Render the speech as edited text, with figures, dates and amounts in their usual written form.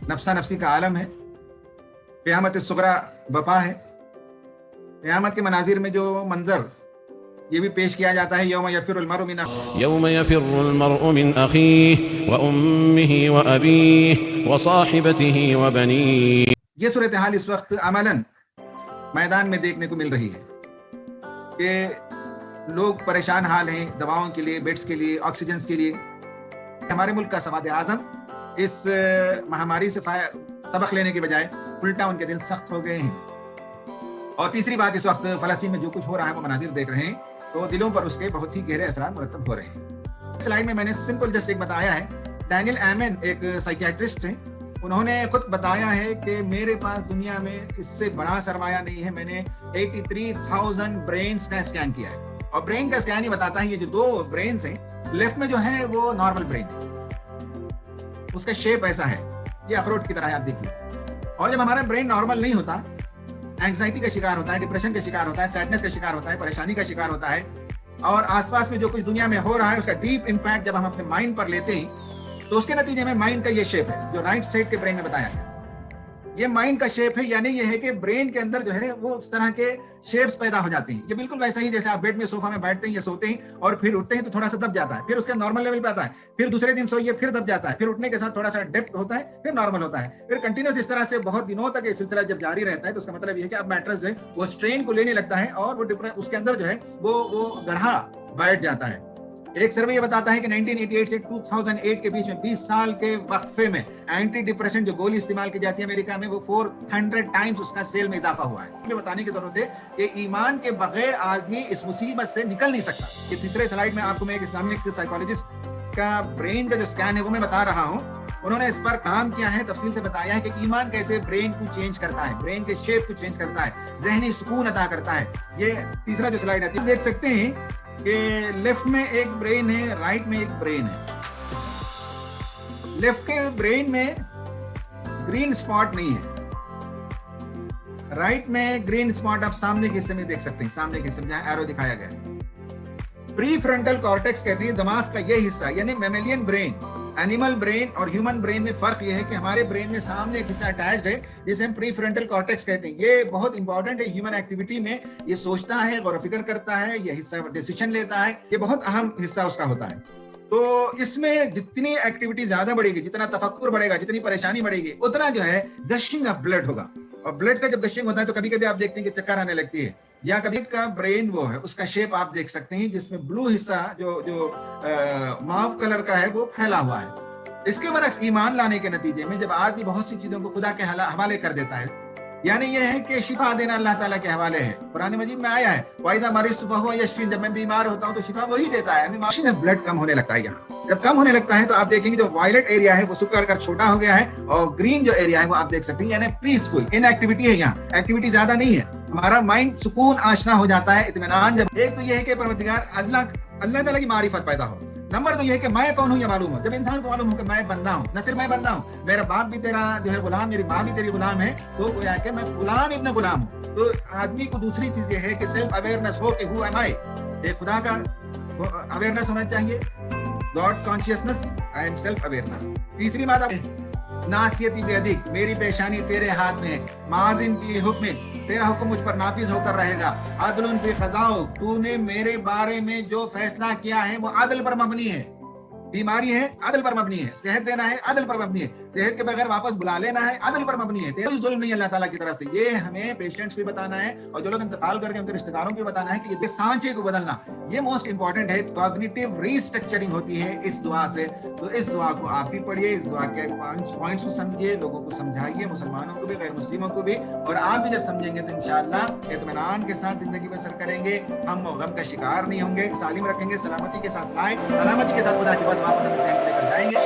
नफ्सा नफ्सी का आलम है, क़यामत सुग़रा बपा है। क़यामत के मनाजिर में जो मंजर ये भी पेश किया जाता है, यौम यफ़िरुल मर्उ मिन अख़ीहि व उम्मिहि व अबीहि व साहिबतिहि व बनीहि। ये सूरत हाल इस वक्त अमलन मैदान में देखने को मिल रही है कि लोग परेशान हाल हैं दवाओं के लिए, बेड्स के लिए, ऑक्सीजन के लिए। हमारे मुल्क का सवाद आज़म इस महामारी से सबक लेने के बजाय उल्टा उनके दिल सख्त हो गए हैं। और तीसरी बात, इस वक्त फ़लस्तीन में जो कुछ हो रहा है वो मनाजिर देख रहे हैं तो दिलों पर उसके बहुत ही गहरे असरात मुरतब हो रहे हैं। स्लाइड में मैंने सिंपल जस्ट एक बताया है। डैनियल एमन एक साइकियाट्रिस्ट हैं, उन्होंने खुद बताया है कि मेरे पास दुनिया में इससे बड़ा सरमाया नहीं है। मैंने 83,000 ब्रेन्स का स्कैन किया है, और ब्रेन का स्कैन ही बताता है ये जो 2 ब्रेन्स हैं, लेफ्ट में जो है वो नॉर्मल ब्रेन है, उसका शेप ऐसा है, ये अखरोट की तरह है, आप देखिए। और जब हमारा ब्रेन नॉर्मल नहीं होता, एंग्जाइटी का शिकार होता है, डिप्रेशन का शिकार होता है, सैडनेस का शिकार होता है, परेशानी का शिकार होता है, और आसपास में जो कुछ दुनिया में हो रहा है उसका डीप इम्पैक्ट जब हम अपने माइंड पर लेते हैं तो उसके नतीजे में माइंड का ये शेप है जो राइट साइड के ब्रेन में बताया गया। ये माइंड का शेप है, यानी ये है कि ब्रेन के अंदर जो है वो उस तरह के शेप्स पैदा हो जाते हैं। ये बिल्कुल वैसा ही जैसे आप बेड में सोफा में बैठते हैं या सोते हैं और फिर उठते हैं तो थोड़ा सा दब जाता है, फिर उसका नॉर्मल लेवल पे आता है, फिर दूसरे दिन सोइए फिर दब जाता है, फिर उठने के साथ थोड़ा सा डेप्थ होता है, फिर नॉर्मल होता है, फिर कंटिन्यूस इस तरह से बहुत दिनों तक ये सिलसिला जब जारी रहता है तो उसका मतलब ये है कि अब मैट्रेस जो है वो स्ट्रेन को लेने लगता है और वो उसके अंदर जो है वो गढ़ा बैठ जाता है। एक सर्वे ये बताता है कि 1988 से 2008 के बीच में 20 साल के वक्फे में एंटी डिप्रेशन जो गोली इस्तेमाल की जाती है अमेरिका में, वो 400 टाइम्स उसका सेल में इजाफा हुआ है। हमें बताने की जरूरत है कि ईमान के बगैर आदमी इस मुसीबत से निकल नहीं सकता। ये तीसरे स्लाइड में आपको मैं एक इस्लामिक साइकोलॉजिस्ट का ब्रेन का जो स्कैन है वो मैं बता रहा हूँ। उन्होंने इस पर काम किया है, तफसील से बताया है कि ईमान कैसे ब्रेन को चेंज करता है, ब्रेन के शेप को चेंज करता है, जहनी सुकून अता करता है। ये तीसरा जो स्लाइड है देख सकते हैं कि लेफ्ट में एक ब्रेन है, राइट में एक ब्रेन है। लेफ्ट के ब्रेन में ग्रीन स्पॉट नहीं है, राइट में ग्रीन स्पॉट आप सामने के हिस्से में देख सकते हैं, सामने के हिस्से में जहां एरो दिखाया गया है। प्री फ्रंटल कॉर्टेक्स कहते हैं दिमाग का ये हिस्सा, यानी मैमेलियन ब्रेन, एनिमल ब्रेन और ह्यूमन ब्रेन में फर्क ये है कि हमारे ब्रेन में सामने एक हिस्सा अटैच्ड है जिसे हम प्री फ्रंटल कॉर्टेक्स कहते हैं। ये बहुत इंपॉर्टेंट है ह्यूमन एक्टिविटी में, ये सोचता है, गौर फिक्र करता है, ये हिस्सा डिसीजन लेता है, ये बहुत अहम हिस्सा उसका होता है। तो इसमें जितनी एक्टिविटी ज्यादा बढ़ेगी, जितना तफक्कुर बढ़ेगा, जितनी परेशानी बढ़ेगी, उतना जो है गशिंग ऑफ ब्लड होगा। और ब्लड का जब गशिंग होता है तो कभी कभी आप देखते हैं कि चक्कर आने लगती है, या कभी का ब्रेन वो है, उसका शेप आप देख सकते हैं जिसमें ब्लू हिस्सा जो माव कलर का है वो फैला हुआ है। इसके बरक्स ईमान लाने के नतीजे में जब आदमी बहुत सी चीजों को खुदा के हवाले कर देता है, यानी यह है कि शिफा देना अल्लाह ताला के हवाले है। कुरान मजीद में आया है वाइदा मरीज़्तु फहुव यशफीन, जब मैं बीमार होता हूं तो शिफा वही देता है। हमें ब्लड कम होने लगता है। यहाँ जब कम होने लगता है तो आप देखेंगे जो वायलेट एरिया है वो सुकड़ कर छोटा हो गया है, और ग्रीन जो एरिया है वो आप देख सकते हैं, यानी पीसफुल इनएक्टिविटी है। यहाँ एक्टिविटी ज्यादा नहीं है, हमारा माइंड सुकून आशना हो जाता है, इत्मीनान। जब एक तो यह है कि परवरदिगार अल्लाह ताला की मारिफत पैदा हो। नंबर 2 ये है कि मैं कौन हूँ ये मालूम हो। जब इंसान को मालूम हो कि मैं बंदा हूँ, न सिर्फ मैं बंदा हूँ, मेरा बाप भी तेरा जो है गुलाम, मेरी माँ भी तेरी गुलाम है, तो गोया कि मैं गुलाम इब्न गुलाम हूँ। तो आदमी को दूसरी चीज ये है कि सेल्फ अवेयरनेस हो कि हु एम आई, ये खुदा का अवेयरनेस होना चाहिए, God consciousness and self awareness. तीसरी बात, नासियती बेअदिक, मेरी पेशानी तेरे हाथ में है, माजिन की हुक्म, तेरा हुक्म मुझ पर नाफिज होकर रहेगा, अदलुन फी क़ज़ाउ, तूने मेरे बारे में जो फैसला किया है वो अदल पर मबनी है। बीमारी है अदल पर मबनी है, सेहत देना है अदल पर मबनी है, सेहत के बगैर वापस बुला लेना है अदल पर मबनी है, कोई जुल्म नहीं अल्लाह ताला की तरफ से। ये हमें पेशेंट्स को बताना है और जो लोग इंतकाल करके उनके रिश्तेदारों को बताना है कि ये सांचे को बदलना, ये मोस्ट इंपॉर्टेंट है। कॉग्निटिव रीस्ट्रक्चरिंग होती है इस दुआ से। तो इस दुआ को आप भी पढ़िए, इस दुआ के पॉइंट्स को समझिए, लोगों को समझाइए, मुसलमानों को भी गैर मुस्लिमों को भी, और आप भी जब समझेंगे तो इंशाअल्लाह इत्मीनान के साथ जिंदगी बसर करेंगे, हम गम का शिकार नहीं होंगे, सालिम रखेंगे, सलामती के साथ लाएं, सलामती के साथ खुदा के पास वापस अपने लेकर जाएंगे।